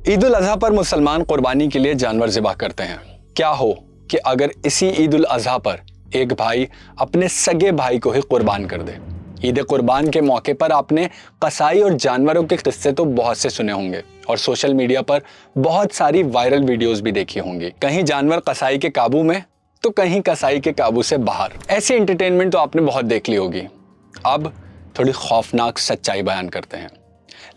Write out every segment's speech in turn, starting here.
ईद उल अजहा पर मुसलमान कुर्बानी के लिए जानवर ज़िबा करते हैं। क्या हो कि अगर इसी ईद उल अजहा पर एक भाई अपने सगे भाई को ही कुर्बान कर दे। ईद कुर्बान के मौके पर आपने कसाई और जानवरों के किस्से तो बहुत से सुने होंगे और सोशल मीडिया पर बहुत सारी वायरल वीडियोस भी देखी होंगी। कहीं जानवर कसाई के काबू में तो कहीं कसाई के काबू से बाहर। ऐसी एंटरटेनमेंट तो आपने बहुत देख ली होगी। अब थोड़ी खौफनाक सच्चाई बयान करते हैं।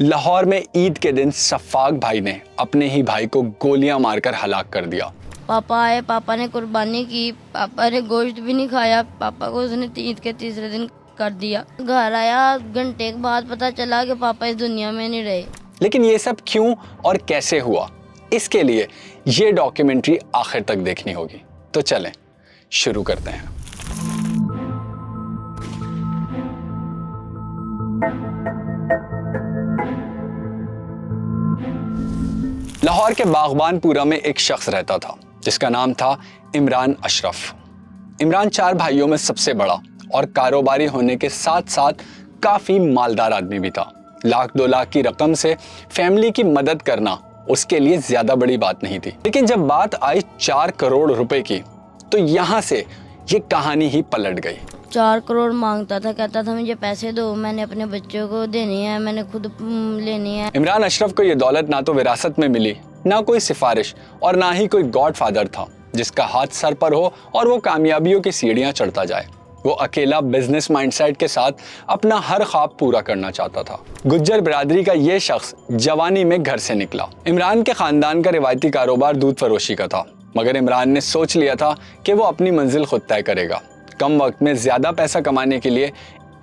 लाहौर में ईद के दिन सफाक भाई ने अपने ही भाई को गोलियां मारकर हलाक कर दिया। पापा आए, पापा ने कुर्बानी की, पापा ने गोश्त भी नहीं खाया, पापा को उसने ईद के तीसरे दिन कर दिया। घर आया, घंटे के बाद पता चला कि पापा इस दुनिया में नहीं रहे। लेकिन ये सब क्यों और कैसे हुआ, इसके लिए ये डॉक्यूमेंट्री आखिर तक देखनी होगी। तो चलें शुरू करते हैं। लाहौर के बागबानपुरा में एक शख्स रहता था जिसका नाम था इमरान अशरफ। इमरान 4 भाइयों में सबसे बड़ा और कारोबारी होने के साथ साथ काफी मालदार आदमी भी था। 1-2 लाख की रकम से फैमिली की मदद करना उसके लिए ज्यादा बड़ी बात नहीं थी। लेकिन जब बात आई 4 करोड़ रुपए की तो यहाँ से ये कहानी ही पलट गई। 4 करोड़ मांगता था, कहता था मुझे पैसे दो, मैंने अपने बच्चों को देनी है, मैंने खुद लेनी है। इमरान अशरफ को ये दौलत ना तो विरासत में मिली, ना कोई सिफारिश और ना ही कोई गॉडफादर था जिसका हाथ सर पर हो और वो कामयाबियों की सीढ़ियां चढ़ता जाए। वो अकेला बिजनेस माइंडसेट के साथ अपना हर ख्वाब पूरा करना चाहता था। गुज्जर बिरादरी का ये शख्स जवानी में घर से निकला। इमरान के खानदान का रिवायती कारोबार दूध फरोशी का था, मगर इमरान ने सोच लिया था कि वो अपनी मंजिल खुद तय करेगा। कम वक्त में ज्यादा पैसा कमाने के लिए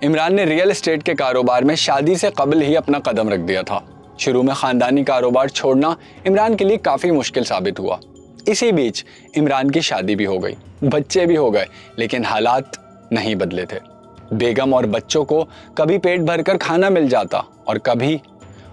इमरान ने रियल एस्टेट के कारोबार में शादी से कबल ही अपना कदम रख दिया था। शुरू में खानदानी कारोबार छोड़ना इमरान के लिए काफी मुश्किल साबित हुआ। इसी बीच इमरान की शादी भी हो गई, बच्चे भी हो गए, लेकिन हालात नहीं बदले थे। बेगम और बच्चों को कभी पेट भरकर खाना मिल जाता और कभी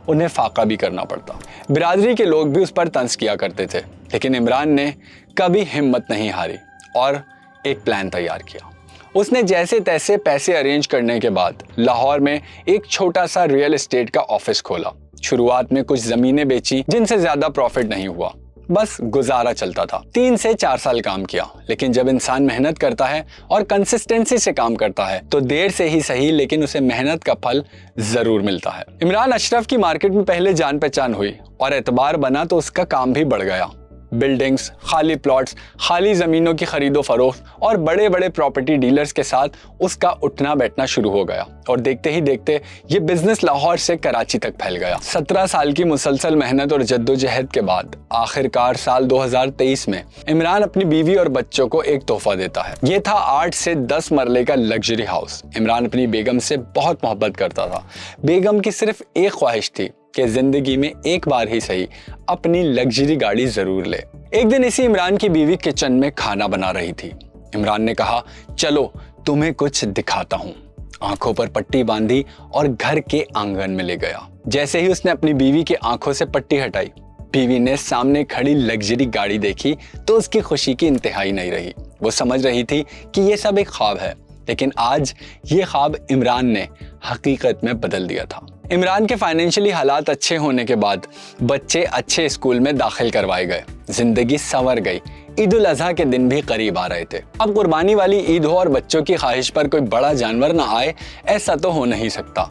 उन्हें फाका भी करना पड़ता। बिरादरी के लोग भी उस पर तंज किया करते थे, लेकिन इमरान ने कभी हिम्मत नहीं हारी और एक प्लान तैयार किया। उसने जैसे तैसे पैसे अरेंज करने के बाद लाहौर में एक छोटा सा रियल एस्टेट का ऑफिस खोला। शुरुआत में कुछ जमीनें बेची जिनसे ज्यादा प्रॉफिट नहीं हुआ, बस गुजारा चलता था। 3 से 4 साल काम किया, लेकिन जब इंसान मेहनत करता है और कंसिस्टेंसी से काम करता है तो देर से ही सही लेकिन उसे मेहनत का फल जरूर मिलता है। इमरान अशरफ की मार्केट में पहले जान पहचान हुई और एतबार बना तो उसका काम भी बढ़ गया। बिल्डिंग्स, खाली प्लॉट्स, खाली जमीनों की खरीदो फरोख्त और बड़े बड़े प्रॉपर्टी डीलर्स के साथ उसका उठना बैठना शुरू हो गया और देखते ही देखते ये बिजनेस लाहौर से कराची तक फैल गया। 17 साल की मुसलसल मेहनत और जद्दोजहद के बाद आखिरकार साल 2023 में इमरान अपनी बीवी और बच्चों को एक तोहफा देता है। ये था 8 से 10 मरले का लग्जरी हाउस। इमरान अपनी बेगम से बहुत मोहब्बत करता था। बेगम की सिर्फ एक ख्वाहिश थी कि जिंदगी में एक बार ही सही अपनी लग्जरी गाड़ी जरूर ले। एक दिन इसी इमरान की बीवी किचन में खाना बना रही थी। इमरान ने कहा, चलो तुम्हें कुछ दिखाता हूँ। आंखों पर पट्टी बांधी और घर के आंगन में ले गया। जैसे ही उसने अपनी बीवी की आंखों से पट्टी हटाई, बीवी ने सामने खड़ी लग्जरी गाड़ी देखी तो उसकी खुशी की इंतहाई नहीं रही। वो समझ रही थी कि ये सब एक ख्वाब है, लेकिन आज ये ख्वाब इमरान ने हकीकत में बदल दिया था। इमरान के फाइनेंशियली हालात अच्छे होने के बाद बच्चे अच्छे स्कूल में दाखिल करवाए गए, जिंदगी संवर गई। ईद उल अजहा के दिन भी करीब आ रहे थे। अब कुर्बानी वाली ईद हो और बच्चों की ख्वाहिश पर कोई बड़ा जानवर ना आए, ऐसा तो हो नहीं सकता।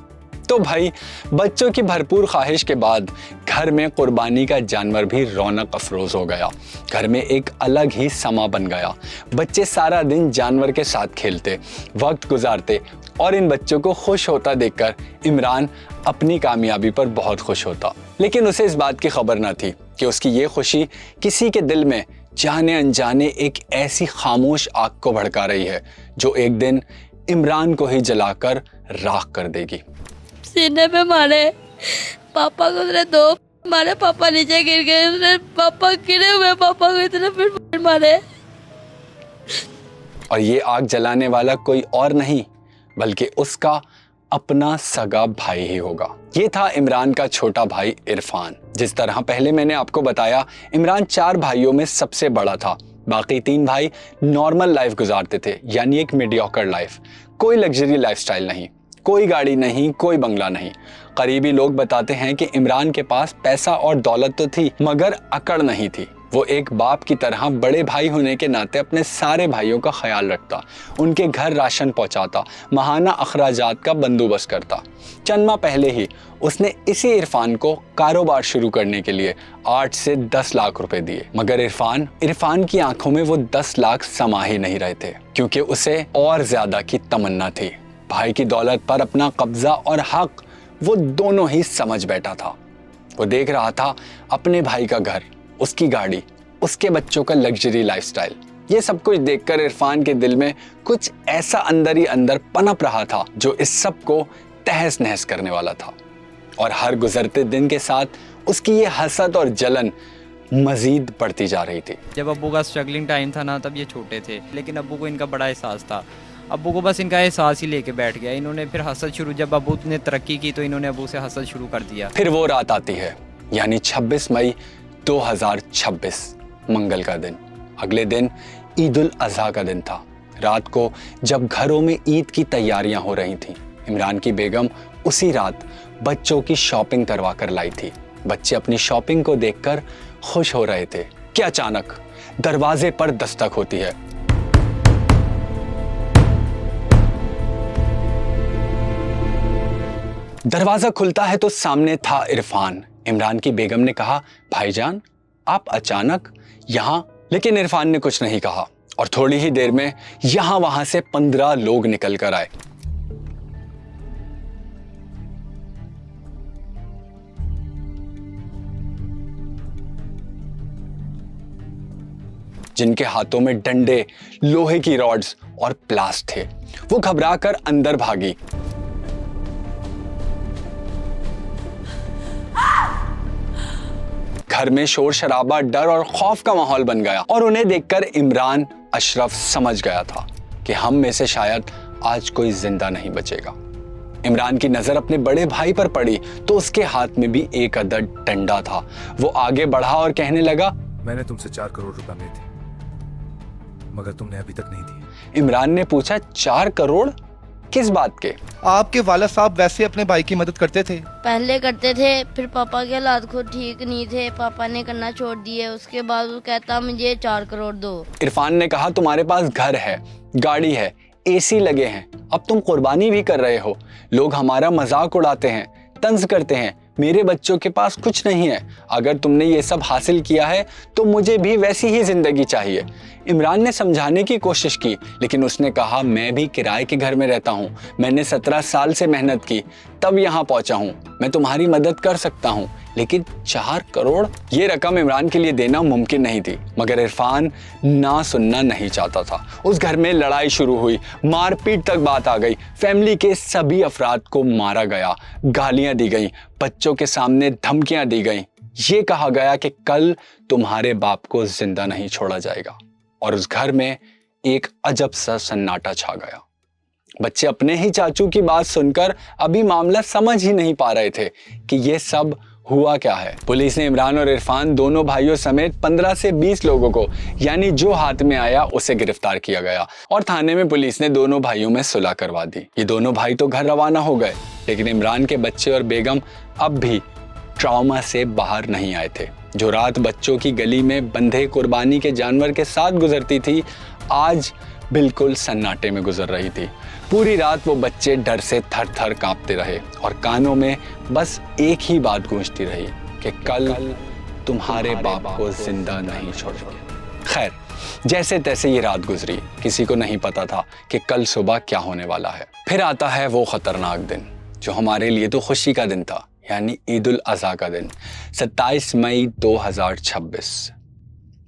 तो भाई, बच्चों की भरपूर ख्वाहिश के बाद घर में कुर्बानी का जानवर भी रौनक अफरोज हो गया। घर में एक अलग ही समा बन गया। बच्चे सारा दिन जानवर के साथ खेलते, वक्त गुजारते और इन बच्चों को खुश होता देखकर इमरान अपनी कामयाबी पर बहुत खुश होता। लेकिन उसे इस बात की खबर न थी कि उसकी ये खुशी किसी के दिल में जाने अनजाने एक ऐसी खामोश आग को भड़का रही है जो एक दिन इमरान को ही जलाकर राख कर देगी। सीने पे मारे, पापा को उसने 2 मारे, पापा नीचे गिर गए, उसने पापा गिरे हुए पापा को इतने फिर मारे। और ये आग जलाने वाला कोई और नहीं बल्कि उसका अपना सगा भाई ही होगा। ये था इमरान का छोटा भाई इरफान। जिस तरह पहले मैंने आपको बताया, इमरान 4 भाइयों में सबसे बड़ा था। बाकी 3 भाई नॉर्मल लाइफ गुजारते थे, यानी एक मीडियोकर लाइफ, कोई लग्जरी लाइफस्टाइल नहीं। कोई गाड़ी नहीं, कोई बंगला नहीं। करीबी लोग बताते हैं कि इमरान के पास पैसा और दौलत तो थी, मगर अकड़ नहीं थी। वो एक बाप की तरह बड़े भाई होने के नाते अपने सारे भाइयों का ख्याल रखता, उनके घर राशन पहुंचाता, माहाना अखराजात का बंदोबस्त करता। चंद माह पहले ही उसने इसी इरफान को कारोबार शुरू करने के लिए 8 से 10 लाख रुपए दिए, मगर इरफान की आंखों में वो 10 लाख समा ही नहीं रहे थे, क्योंकि उसे और ज्यादा की तमन्ना थी। भाई की दौलत पर अपना कब्जा और हक वो दोनों ही समझ बैठा था। वो देख रहा था अपने भाई का घर, उसकी गाड़ी, उसके बच्चों का लग्जरी लाइफस्टाइल। ये सब कुछ देखकर इरफान के दिल में कुछ ऐसा अंदर ही अंदर पनप रहा था जो इस सब को तहस नहस करने वाला था। और हर गुजरते दिन के साथ उसकी ये हसद और जलन मजीद बढ़ती जा रही थी। जब अब्बू का स्ट्रगलिंग टाइम था ना, तब ये छोटे थे, लेकिन अब्बू को इनका बड़ा एहसास था। अब्बू को बस इनका एहसास ही लेके बैठ गया। इन्होंने फिर हसद शुरू, जब अब्बू ने तरक्की की तो इन्होंने अब्बू से हसद शुरू कर दिया। फिर वो रात आती है, यानी 26 मई 2026, मंगल का दिन। अगले दिन ईद उल अज़हा का दिन था। रात को जब घरों में ईद की तैयारियां हो रही थीं, इमरान की बेगम उसी रात बच्चों की शॉपिंग करवा कर लाई थी। बच्चे अपनी शॉपिंग को देखकर खुश हो रहे थे कि अचानक दरवाजे पर दस्तक होती है। दरवाजा खुलता है तो सामने था इरफान। इमरान की बेगम ने कहा, भाईजान आप अचानक यहाँ? लेकिन इरफान ने कुछ नहीं कहा और थोड़ी ही देर में यहां वहां से 15 लोग निकल कर आए। जिनके हाथों में डंडे, लोहे की रॉड्स और प्लास थे। वो घबराकर अंदर भागी। घर में शोर शराबा, डर और खौफ का माहौल बन गया और उन्हें देखकर इमरान अशरफ समझ गया था कि हम में से शायद आज कोई जिंदा नहीं बचेगा। इमरान की नजर अपने बड़े भाई पर पड़ी तो उसके हाथ में भी एक अदद डंडा था। वो आगे बढ़ा और कहने लगा, मैंने तुमसे 4 करोड़ रुपए लिए थे, मगर तुमने अभी तक नहीं दिए। इमरान ने पूछा, 4 करोड़ किस बात के? आपके वाला साहब वैसे अपने भाई की मदद करते थे? पहले करते थे, फिर पापा के हालात खुद ठीक नहीं थे, पापा ने करना छोड़ दिए। उसके बाद वो कहता मुझे 4 करोड़ दो। इरफान ने कहा, तुम्हारे पास घर है, गाड़ी है, एसी लगे हैं, अब तुम कुर्बानी भी कर रहे हो। लोग हमारा मजाक उड़ाते हैं, तंज करते हैं। मेरे बच्चों के पास कुछ नहीं है। अगर तुमने ये सब हासिल किया है तो मुझे भी वैसी ही जिंदगी चाहिए। इमरान ने समझाने की कोशिश की, लेकिन उसने कहा, मैं भी किराए के घर में रहता हूँ। मैंने 17 साल से मेहनत की, तब यहाँ पहुंचा हूँ। मैं तुम्हारी मदद कर सकता हूँ, लेकिन 4 करोड़, ये रकम इमरान के लिए देना मुमकिन नहीं थी। मगर इरफान ना सुनना नहीं चाहता था। उस घर में लड़ाई शुरू हुई, मारपीट तक बात आ गई। फैमिली के सभी अफराद को मारा गया, गालियां दी गई, बच्चों के सामने धमकियां दी गई। ये कहा गया कि कल तुम्हारे बाप को जिंदा नहीं छोड़ा जाएगा। और उस घर में एक अजब सा सन्नाटा छा गया। बच्चे अपने ही चाचू की बात सुनकर अभी मामला समझ ही नहीं पा रहे थे कि ये सब हुआ क्या है। पुलिस ने इमरान और इरफान दोनों भाइयों समेत 15 से 20 लोगों को, यानी जो हाथ में आया उसे गिरफ्तार किया गया और थाने में पुलिस ने दोनों भाइयों में सुलह करवा दी। ये दोनों भाई तो घर रवाना हो गए, लेकिन इमरान के बच्चे और बेगम अब भी ट्रॉमा से बाहर नहीं आए थे। जो रात बच्चों की गली में बंधे कुर्बानी के जानवर के साथ गुजरती थी, आज बिल्कुल सन्नाटे में गुजर रही थी। पूरी रात वो बच्चे डर से थर थर कांपते रहे और कानों में बस एक ही बात गूंजती रही कि कल तुम्हारे बाप को जिंदा नहीं छोड़ेंगे। खैर, जैसे तैसे ये रात गुजरी। किसी को नहीं पता था कि कल सुबह क्या होने वाला है। फिर आता है वो खतरनाक दिन जो हमारे लिए तो खुशी का दिन था, यानी ईद उल अज़हा का दिन, 27 मई 2026।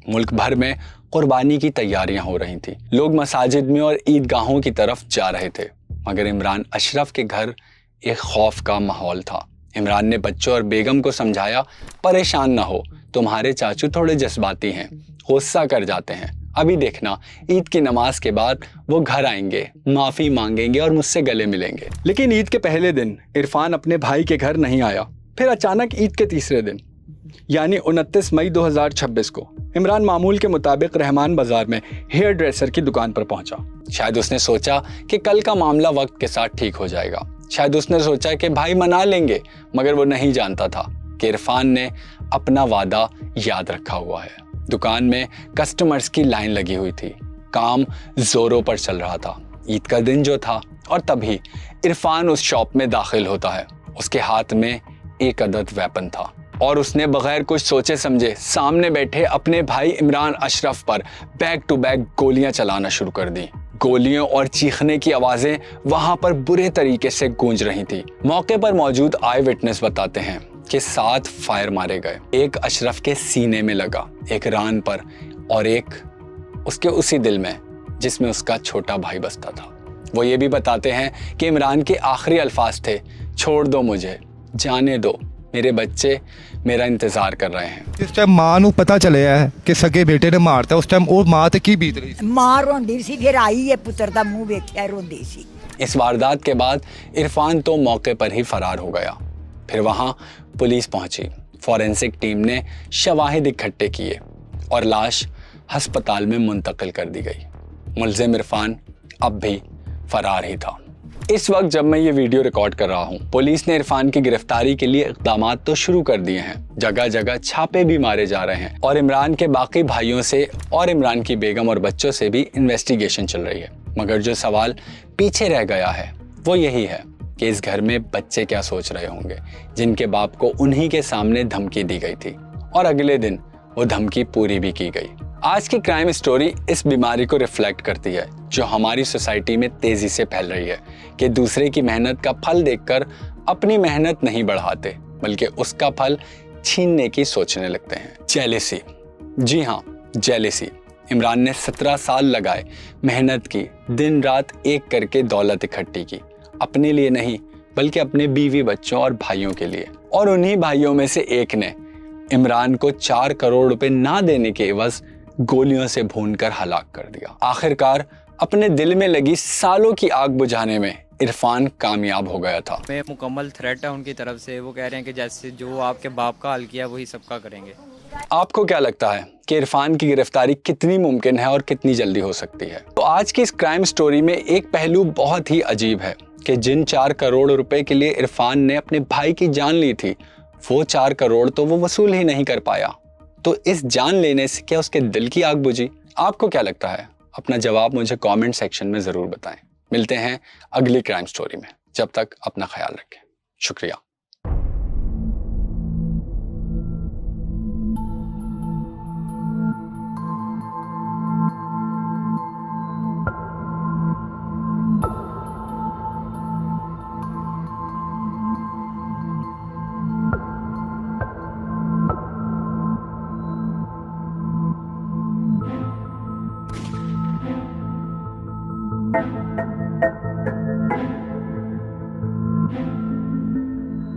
मुल्क भर में कुर्बानी की तैयारियां हो रही थी। लोग मसाजिद में और ईदगाहों की तरफ जा रहे थे, मगर इमरान अशरफ के घर एक खौफ का माहौल था। इमरान ने बच्चों और बेगम को समझाया, परेशान ना हो, तुम्हारे चाचू थोड़े जज्बाती हैं, गुस्सा कर जाते हैं। अभी देखना, ईद की नमाज के बाद वो घर आएंगे, माफी मांगेंगे और मुझसे गले मिलेंगे। लेकिन ईद के पहले दिन इरफान अपने भाई के घर नहीं आया। फिर अचानक ईद के तीसरे दिन, यानी 29 मई 2026 को इमरान मामूल के मुताबिक रहमान बाजार में हेयर ड्रेसर की दुकान पर पहुंचा। शायद उसने सोचा कि कल का मामला वक्त के साथ ठीक हो जाएगा। शायद उसने सोचा कि भाई मना लेंगे, मगर वो नहीं जानता था कि इरफान ने अपना वादा याद रखा हुआ है। दुकान में कस्टमर्स की लाइन लगी हुई थी, काम जोरों पर चल रहा था, ईद का दिन जो था, और तभी इरफान उस शॉप में दाखिल होता है। उसके हाथ में एक अदद वेपन था और उसने बगैर कुछ सोचे समझे सामने बैठे अपने भाई इमरान अशरफ पर बैक टू बैक गोलियां चलाना शुरू कर दी। गोलियों और चीखने की आवाजें वहां पर बुरे तरीके से गूंज रही थी। मौके पर मौजूद आई विटनेस बताते हैं कि 7 फायर मारे गए। एक अशरफ के सीने में लगा, एक रान पर और एक उसके उसी दिल में जिसमें उसका छोटा भाई बसता था। वो ये भी बताते हैं कि इमरान के आखिरी अल्फाज थे, छोड़ दो मुझे, जाने दो, मेरे बच्चे मेरा इंतजार कर रहे हैं। जिस टाइम मां ਨੂੰ ਪਤਾ ਚੱਲਿਆ ਹੈ ਕਿ ਸਗੇ ਬੇਟੇ ਨੇ ਮਾਰਤਾ, ਉਸ ਟਾਈਮ ਉਹ ਮਾਂ ਤੇ ਕੀ ਬੀਤ ਰਹੀ ਸੀ? ਮਾਂ ਰੋਂਦੀ ਸੀ, ਫਿਰ ਆਈ ਹੈ ਪੁੱਤਰ ਦਾ ਮੂੰਹ ਵੇਖਿਆ ਰੋਂਦੀ ਸੀ। इस वारदात के बाद इरफान तो मौके पर ही फरार हो गया। फिर वहां पुलिस पहुंची, फॉरेंसिक टीम ने शवाहिद इकट्ठे किए और लाश अस्पताल में मुंतकिल कर दी गई। मुलजिम इरफान अब भी फरार ही था। इस वक्त जब मैं ये वीडियो रिकॉर्ड कर रहा हूँ, पुलिस ने इरफान की गिरफ्तारी के लिए इक़दाम तो शुरू कर दिए हैं। जगह जगह छापे भी मारे जा रहे हैं और इमरान के बाकी भाइयों से और इमरान की बेगम और बच्चों से भी इन्वेस्टिगेशन चल रही है। मगर जो सवाल पीछे रह गया है वो यही है कि इस घर में बच्चे क्या सोच रहे होंगे जिनके बाप को उन्हीं के सामने धमकी दी गई थी और अगले दिन वो धमकी पूरी भी की गई। आज की क्राइम स्टोरी इस बीमारी को रिफ्लेक्ट करती है जो हमारी सोसाइटी में तेजी से फैल रही है कि दूसरे की मेहनत का फल देखकर अपनी मेहनत नहीं बढ़ाते बल्कि उसका फल छीनने की सोचने लगते हैं। जेलेसी, जी हाँ, जेलेसी। इमरान ने 17 साल लगाए, मेहनत की, दिन रात एक करके दौलत इकट्ठी की, अपने लिए नहीं बल्कि अपने बीवी बच्चों और भाइयों के लिए। और उन्हीं भाइयों में से एक ने इमरान को 4 करोड़ रुपए ना देने के एवज गोलियों से भूनकर हलाक कर दिया। आखिरकार अपने दिल में लगी सालों की आग बुझाने में इरफान कामयाब हो गया था। मैं मुकम्मल थ्रेट है उनकी तरफ से। वो कह रहे हैं कि जैसे जो आपके बाप का हाल किया वही सबका करेंगे। आपको क्या लगता है कि इरफान की गिरफ्तारी कितनी मुमकिन है और कितनी जल्दी हो सकती है? तो आज की इस क्राइम स्टोरी में एक पहलू बहुत ही अजीब है कि जिन 4 करोड़ रुपए के लिए इरफान ने अपने भाई की जान ली थी, वो 4 करोड़ तो वो वसूल ही नहीं कर पाया। तो इस जान लेने से क्या उसके दिल की आग बुझी? आपको क्या लगता है? अपना जवाब मुझे कमेंट सेक्शन में जरूर बताएं। मिलते हैं अगली क्राइम स्टोरी में। जब तक अपना ख्याल रखें। शुक्रिया।